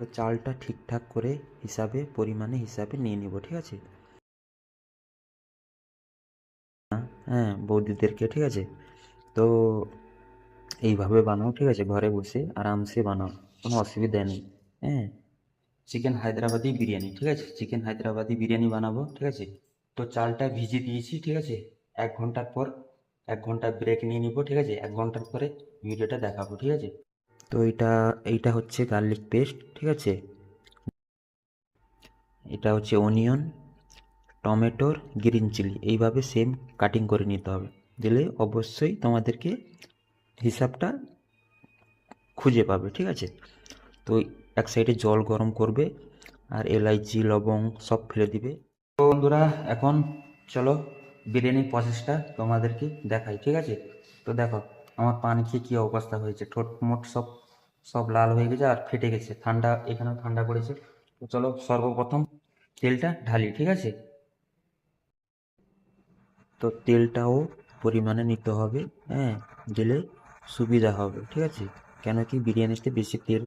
তো চালটা ঠিকঠাক করে পরিমাণে হিসাবে নিয়ে নিব, ঠিক আছে। হ্যাঁ বৌদিদেরকে, ঠিক আছে। তো এইভাবে বানাও, ঠিক আছে, ঘরে বসে আরামসে বানাও, কোনো অসুবিধা নেই। হ্যাঁ, চিকেন হায়দ্রাবাদি বিরিয়ানি, ঠিক আছে, চিকেন হায়দ্রাবাদি বিরিয়ানি বানাবো, ঠিক আছে। তো চালটা ভিজিয়ে দিয়েছি, ঠিক আছে। 1 ঘন্টার পর 1 ঘন্টা ব্রেক নিয়ে নিব, ঠিক আছে। 1 ঘন্টার পরে ভিডিওটা দেখাবো, ঠিক আছে। তো এইটা হচ্ছে গার্লিক পেস্ট, ঠিক আছে। এটা হচ্ছে অনিয়ন, টমেটোর গ্রিন চিলি, এইভাবে সেম কাটিং করে নিতে হবে। দিলে অবশ্যই তোমাদেরকে হিসাবটা খুঁজে পাবে, ঠিক আছে। তো এক সাইডে জল গরম করবে আর এলাইচি লবং সব ফেলে দিবে। তো বন্ধুরা, এখন চলো বিরিয়ানির প্রসেসটা তোমাদেরকে দেখাই, ঠিক আছে। তো দেখো আমার পানি খেয়ে কী অবস্থা হয়েছে, ঠোঁট মোট সব সব লাল হয়ে গেছে আর ফেটে গেছে, ঠান্ডা এখানেও ঠান্ডা পড়েছে। তো চলো সর্বপ্রথম তেলটা ঢালি, ঠিক আছে। তো তেলটাও পরিমাণে নিতে হবে, হ্যাঁ, দিলে সুবিধা হবে, ঠিক আছে। কেন কি বিরিয়ানিতে বেশি তেল